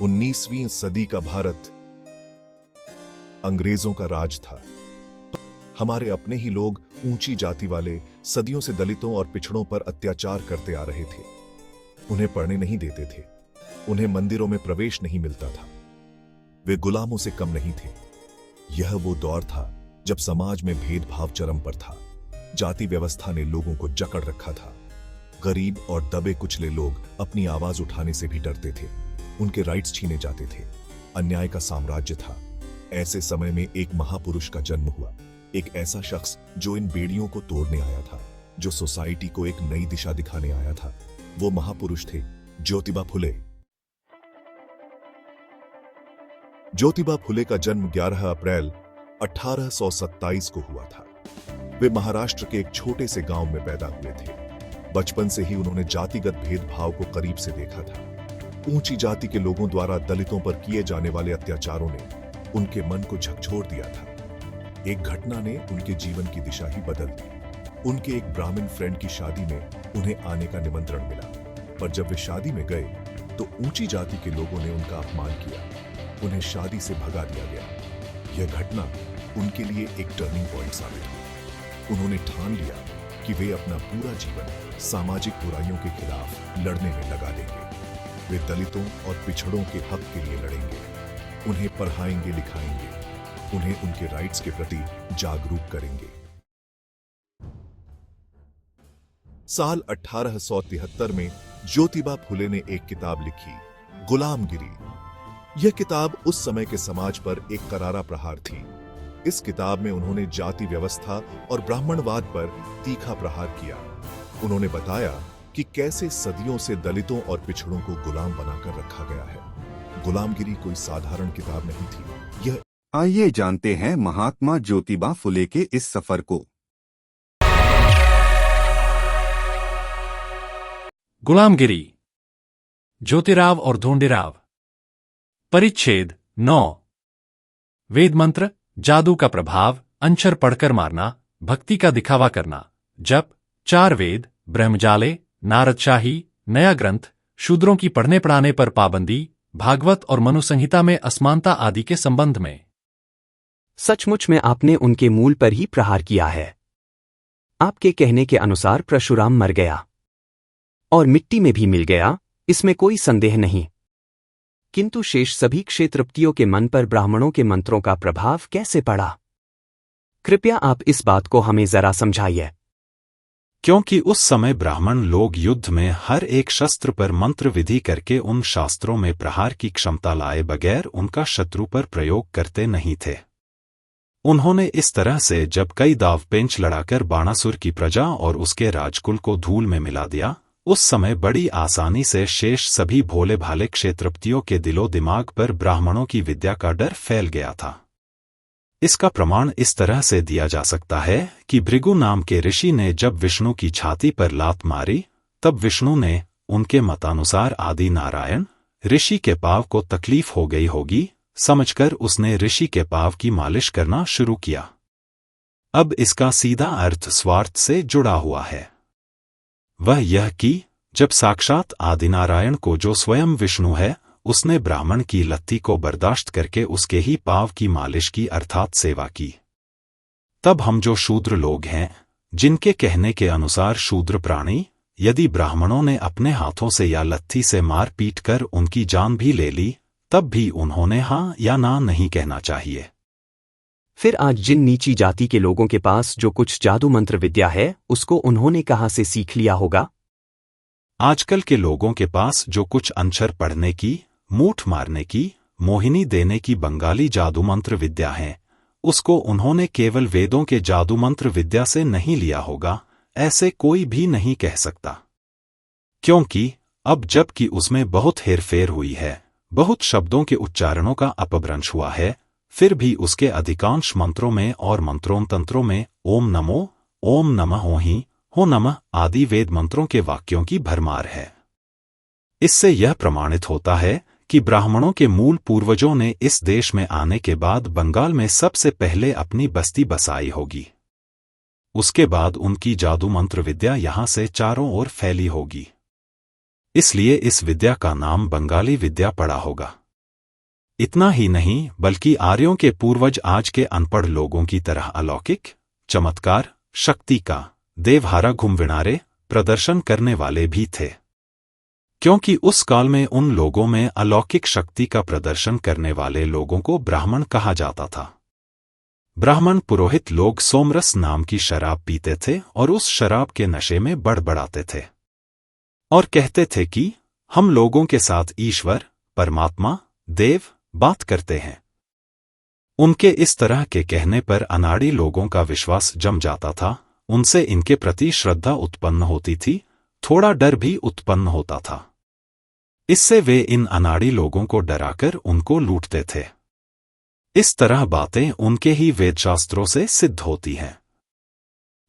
19वीं सदी का भारत अंग्रेजों का राज था। हमारे अपने ही लोग ऊंची जाति वाले सदियों से दलितों और पिछड़ों पर अत्याचार करते आ रहे थे। उन्हें पढ़ने नहीं देते थे, उन्हें मंदिरों में प्रवेश नहीं मिलता था, वे गुलामों से कम नहीं थे। यह वो दौर था जब समाज में भेदभाव चरम पर था। जाति व्यवस्था ने लोगों को जकड़ रखा था। गरीब और दबे कुचले लोग अपनी आवाज उठाने से भी डरते थे। उनके राइट्स छीने जाते थे। अन्याय का साम्राज्य था। ऐसे समय में एक महापुरुष का जन्म हुआ, एक ऐसा शख्स जो इन बेड़ियों को तोड़ने आया था, जो सोसाइटी को एक नई दिशा दिखाने आया था। वो महापुरुष थे ज्योतिबा फुले। ज्योतिबा फुले का जन्म 11 अप्रैल 1827 को हुआ था। वे महाराष्ट्र के एक छोटे से गांव में पैदा हुए थे। बचपन से ही उन्होंने जातिगत भेदभाव को करीब से देखा था। ऊंची जाति के लोगों द्वारा दलितों पर किए जाने वाले अत्याचारों ने उनके मन को झकझोर दिया था। एक घटना ने उनके जीवन की दिशा ही बदल दी। उनके एक ब्राह्मण फ्रेंड की शादी में उन्हें आने का निमंत्रण मिला, पर जब वे शादी में गए तो ऊंची जाति के लोगों ने उनका अपमान किया। उन्हें शादी से भगा दिया गया। यह घटना उनके लिए एक टर्निंग पॉइंट साबित हुई। उन्होंने ठान लिया कि वे अपना पूरा जीवन सामाजिक बुराइयों के खिलाफ लड़ने में लगा देंगे। वे दलितों और पिछड़ों के हक के लिए लड़ेंगे, उन्हें पढ़ाएंगे लिखाएंगे, उन्हें उनके राइट्स के प्रति जागरूक करेंगे। साल 1873 में ज्योतिबा फुले ने एक किताब लिखी, गुलामगिरी। यह किताब उस समय के समाज पर एक करारा प्रहार थी। इस किताब में उन्होंने जाति व्यवस्था और ब्राह्मणवाद पर तीखा प्रहार किया। उन्होंने बताया कि कैसे सदियों से दलितों और पिछड़ों को गुलाम बनाकर रखा गया है। गुलामगिरी कोई साधारण किताब नहीं थी। यह आइए जानते हैं महात्मा ज्योतिबा फुले के इस सफर को। गुलामगिरी, ज्योतिराव और धोंडीराव। परिच्छेद 9। वेद मंत्र, जादू का प्रभाव, अंशर पढ़कर मारना, भक्ति का दिखावा करना, जप, 4 वेद, ब्रह्मजाले, नारदशाही, नया ग्रंथ, शूद्रों की पढ़ने पढ़ाने पर पाबंदी, भागवत और मनु संहिता में असमानता आदि के संबंध में। सचमुच में आपने उनके मूल पर ही प्रहार किया है। आपके कहने के अनुसार परशुराम मर गया और मिट्टी में भी मिल गया, इसमें कोई संदेह नहीं। किंतु शेष सभी क्षेत्रपतियों के मन पर ब्राह्मणों के मंत्रों का प्रभाव कैसे पड़ा? कृपया आप इस बात को हमें जरा समझाइए। क्योंकि उस समय ब्राह्मण लोग युद्ध में हर एक शस्त्र पर मंत्र विधि करके उन शास्त्रों में प्रहार की क्षमता लाए बगैर उनका शत्रु पर प्रयोग करते नहीं थे। उन्होंने इस तरह से जब कई दाव पेंच लड़ाकर बाणासुर की प्रजा और उसके राजकुल को धूल में मिला दिया, उस समय बड़ी आसानी से शेष सभी भोले भाले क्षेत्रपतियों के दिलो दिमाग पर ब्राह्मणों की विद्या का डर फैल गया था। इसका प्रमाण इस तरह से दिया जा सकता है कि भृगु नाम के ऋषि ने जब विष्णु की छाती पर लात मारी, तब विष्णु ने उनके मतानुसार आदि नारायण ऋषि के पांव को तकलीफ हो गई होगी समझकर उसने ऋषि के पांव की मालिश करना शुरू किया। अब इसका सीधा अर्थ स्वार्थ से जुड़ा हुआ है। वह यह कि जब साक्षात आदिनारायण को, जो स्वयं विष्णु है, उसने ब्राह्मण की लत्ती को बर्दाश्त करके उसके ही पांव की मालिश की अर्थात सेवा की, तब हम जो शूद्र लोग हैं, जिनके कहने के अनुसार शूद्र प्राणी, यदि ब्राह्मणों ने अपने हाथों से या लत्थी से मार पीट कर उनकी जान भी ले ली, तब भी उन्होंने हाँ या ना नहीं कहना चाहिए। फिर आज जिन नीची जाति के लोगों के पास जो कुछ जादू मंत्र विद्या है, उसको उन्होंने कहाँ से सीख लिया होगा? आजकल के लोगों के पास जो कुछ अंशर पढ़ने की, मूठ मारने की, मोहिनी देने की बंगाली जादू मंत्र विद्या है, उसको उन्होंने केवल वेदों के जादू मंत्र विद्या से नहीं लिया होगा, ऐसे कोई भी नहीं कह सकता। क्योंकि अब जबकि उसमें बहुत हेरफेर हुई है, बहुत शब्दों के उच्चारणों का अपभ्रंश हुआ है, फिर भी उसके अधिकांश मंत्रों में और मंत्रों तंत्रों में ओम नमो, ओम नमः होहि, हो नमः आदि वेद मंत्रों के वाक्यों की भरमार है। इससे यह प्रमाणित होता है कि ब्राह्मणों के मूल पूर्वजों ने इस देश में आने के बाद बंगाल में सबसे पहले अपनी बस्ती बसाई होगी। उसके बाद उनकी जादू मंत्र विद्या यहाँ से चारों ओर फैली होगी। इसलिए इस विद्या का नाम बंगाली विद्या पड़ा होगा। इतना ही नहीं बल्कि आर्यों के पूर्वज आज के अनपढ़ लोगों की तरह अलौकिक चमत्कार शक्ति का देवहारा घुमविणारे प्रदर्शन करने वाले भी थे। क्योंकि उस काल में उन लोगों में अलौकिक शक्ति का प्रदर्शन करने वाले लोगों को ब्राह्मण कहा जाता था। ब्राह्मण पुरोहित लोग सोमरस नाम की शराब पीते थे और उस शराब के नशे में बड़बड़ाते थे और कहते थे कि हम लोगों के साथ ईश्वर परमात्मा देव बात करते हैं। उनके इस तरह के कहने पर अनाड़ी लोगों का विश्वास जम जाता था, उनसे इनके प्रति श्रद्धा उत्पन्न होती थी, थोड़ा डर भी उत्पन्न होता था। इससे वे इन अनाड़ी लोगों को डराकर उनको लूटते थे। इस तरह बातें उनके ही वेदशास्त्रों से सिद्ध होती हैं।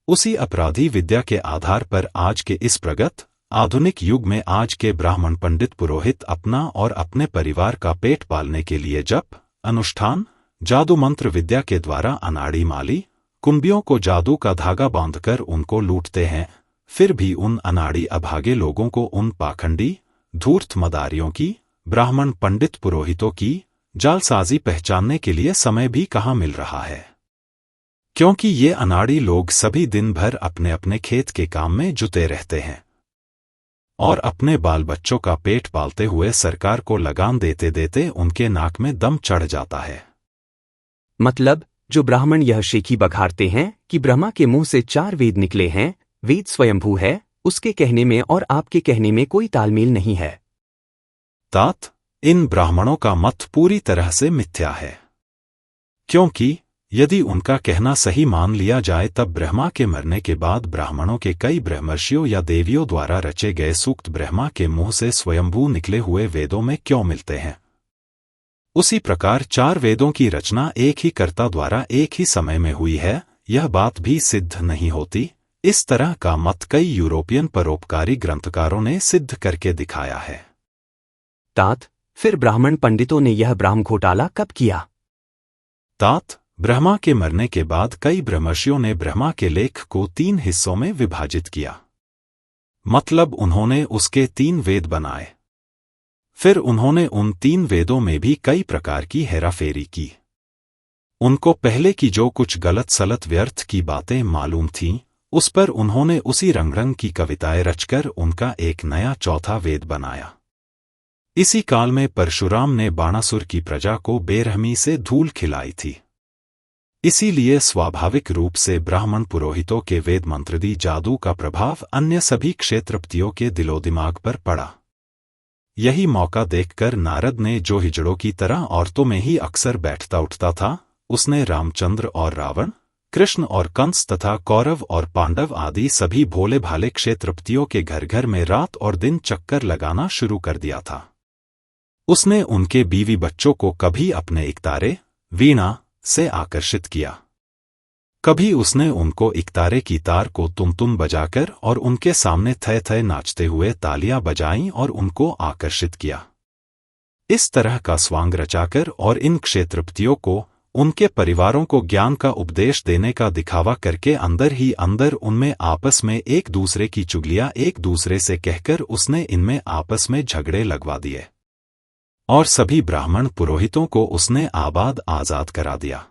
उसी अपराधी विद्या के आधार पर आज के इस प्रगत आधुनिक युग में आज के ब्राह्मण पंडित पुरोहित अपना और अपने परिवार का पेट पालने के लिए जप अनुष्ठान जादू मंत्र विद्या के द्वारा अनाड़ी माली कुंबियों को जादू का धागा बांधकर उनको लूटते हैं। फिर भी उन अनाड़ी अभागे लोगों को उन पाखंडी धूर्त मदारियों की ब्राह्मण पंडित पुरोहितों की जालसाजी पहचानने के लिए समय भी कहाँ मिल रहा है, क्योंकि ये अनाड़ी लोग सभी दिन भर अपने अपने खेत के काम में जुटे रहते हैं और अपने बाल बच्चों का पेट पालते हुए सरकार को लगान देते देते उनके नाक में दम चढ़ जाता है। मतलब जो ब्राह्मण यह शेखी बघारते हैं कि ब्रह्मा के मुंह से 4 वेद निकले हैं, वेद स्वयंभू है, उसके कहने में और आपके कहने में कोई तालमेल नहीं है। तात इन ब्राह्मणों का मत पूरी तरह से मिथ्या है, क्योंकि यदि उनका कहना सही मान लिया जाए तब ब्रह्मा के मरने के बाद ब्राह्मणों के कई ब्रह्मर्षियों या देवियों द्वारा रचे गए सूक्त ब्रह्मा के मुंह से स्वयंभू निकले हुए वेदों में क्यों मिलते हैं। उसी प्रकार 4 वेदों की रचना एक ही कर्ता द्वारा एक ही समय में हुई है, यह बात भी सिद्ध नहीं होती। इस तरह का मत कई यूरोपियन परोपकारी ग्रंथकारों ने सिद्ध करके दिखाया है। तात फिर ब्राह्मण पंडितों ने यह ब्राह्म घोटाला कब किया? तात ब्रह्मा के मरने के बाद कई ब्रह्मर्षियों ने ब्रह्मा के लेख को 3 हिस्सों में विभाजित किया। मतलब उन्होंने उसके 3 वेद बनाए। फिर उन्होंने उन 3 वेदों में भी कई प्रकार की हेराफेरी की। उनको पहले की जो कुछ गलत सलत व्यर्थ की बातें मालूम थीं, उस पर उन्होंने उसी रंग की कविताएं रचकर उनका एक नया चौथा वेद बनाया। इसी काल में परशुराम ने बाणासुर की प्रजा को बेरहमी से धूल खिलाई थी। इसीलिए स्वाभाविक रूप से ब्राह्मण पुरोहितों के वेद मंत्रदी जादू का प्रभाव अन्य सभी क्षेत्रपतियों के दिलोदिमाग पर पड़ा। यही मौका देखकर नारद ने, जो हिजड़ों की तरह औरतों में ही अक्सर बैठता उठता था, उसने रामचंद्र और रावण, कृष्ण और कंस तथा कौरव और पांडव आदि सभी भोले भाले क्षेत्रपतियों के घर घर में रात और दिन चक्कर लगाना शुरू कर दिया था। उसने उनके बीवी बच्चों को कभी अपने इकतारे वीणा से आकर्षित किया, कभी उसने उनको इकतारे की तार को तुम बजाकर और उनके सामने थे थे नाचते हुए तालियां बजाईं और उनको आकर्षित किया। इस तरह का स्वांग रचाकर और इन क्षेत्रपतियों को उनके परिवारों को ज्ञान का उपदेश देने का दिखावा करके अंदर ही अंदर उनमें आपस में एक दूसरे की चुगलियां एक दूसरे से कहकर उसने इनमें आपस में झगड़े लगवा दिए और सभी ब्राह्मण पुरोहितों को उसने आबाद आजाद करा दिया।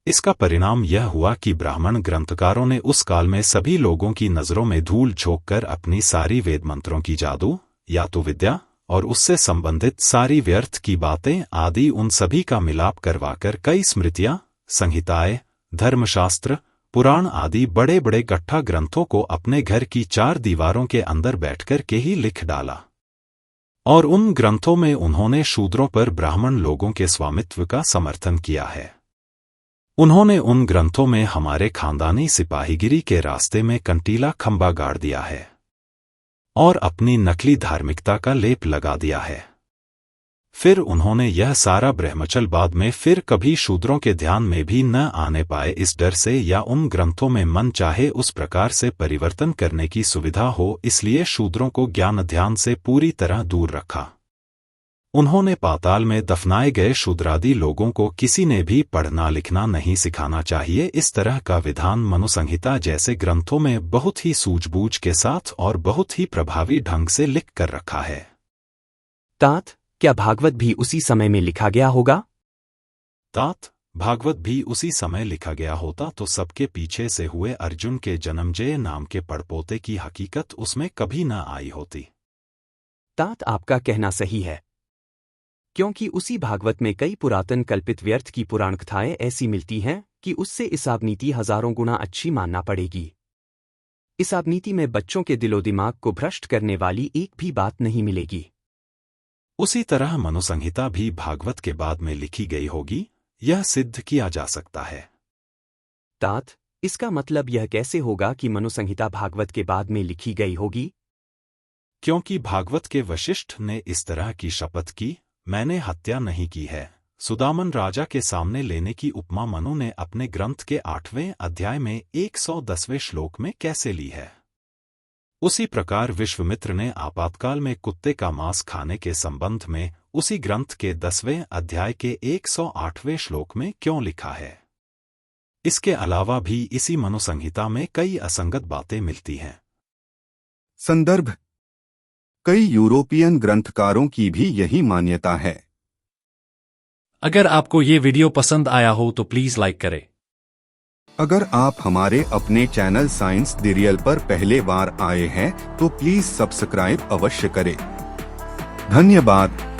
इसका परिणाम यह हुआ कि ब्राह्मण ग्रंथकारों ने उस काल में सभी लोगों की नजरों में धूल झोंककर अपनी सारी वेद मंत्रों की जादू या तो विद्या और उससे संबंधित सारी व्यर्थ की बातें आदि उन सभी का मिलाप करवाकर कई स्मृतियां संहिताएं धर्मशास्त्र पुराण आदि बड़े बड़े गट्ठा ग्रंथों को अपने घर की 4 दीवारों के अंदर बैठकर के ही लिख डाला और उन ग्रंथों में उन्होंने शूद्रों पर ब्राह्मण लोगों के स्वामित्व का समर्थन किया है। उन्होंने उन ग्रंथों में हमारे खानदानी सिपाहीगिरी के रास्ते में कंटीला खंबा गाड़ दिया है और अपनी नकली धार्मिकता का लेप लगा दिया है। फिर उन्होंने यह सारा ब्रह्मचल बाद में फिर कभी शूद्रों के ध्यान में भी न आने पाए, इस डर से या उन ग्रंथों में मन चाहे उस प्रकार से परिवर्तन करने की सुविधा हो, इसलिए शूद्रों को ज्ञान ध्यान से पूरी तरह दूर रखा। उन्होंने पाताल में दफनाए गए शूद्रादि लोगों को किसी ने भी पढ़ना लिखना नहीं सिखाना चाहिए, इस तरह का विधान मनुसंहिता जैसे ग्रंथों में बहुत ही सूझबूझ के साथ और बहुत ही प्रभावी ढंग से लिख कर रखा है। तात क्या भागवत भी उसी समय में लिखा गया होगा? तात, भागवत भी उसी समय लिखा गया होता तो सबके पीछे से हुए अर्जुन के जन्मजय नाम के पड़पोते की हकीकत उसमें कभी न आई होती। तात, आपका कहना सही है, क्योंकि उसी भागवत में कई पुरातन कल्पित व्यर्थ की पुराण कथाएं ऐसी मिलती हैं कि उससे इसाबनीति हजारों गुना अच्छी मानना पड़ेगी। इसाबनीति में बच्चों के दिलो दिमाग को भ्रष्ट करने वाली एक भी बात नहीं मिलेगी। उसी तरह मनुसंहिता भी भागवत के बाद में लिखी गई होगी, यह सिद्ध किया जा सकता है। तात, इसका मतलब यह कैसे होगा कि मनुसंहिता भागवत के बाद में लिखी गई होगी? क्योंकि भागवत के वशिष्ठ ने इस तरह की शपथ की, मैंने हत्या नहीं की है, सुदामन राजा के सामने लेने की उपमा मनु ने अपने ग्रंथ के 8वें अध्याय में 110वें श्लोक में कैसे ली है। उसी प्रकार विश्वामित्र ने आपातकाल में कुत्ते का मांस खाने के संबंध में उसी ग्रंथ के 10वें अध्याय के 108वें श्लोक में क्यों लिखा है। इसके अलावा भी इसी मनुसंहिता में कई असंगत बातें मिलती हैं। संदर्भ: कई यूरोपियन ग्रंथकारों की भी यही मान्यता है। अगर आपको ये वीडियो पसंद आया हो तो प्लीज लाइक करें। अगर आप हमारे अपने चैनल साइंस द रियल पर पहले बार आए हैं तो प्लीज सब्सक्राइब अवश्य करें। धन्यवाद।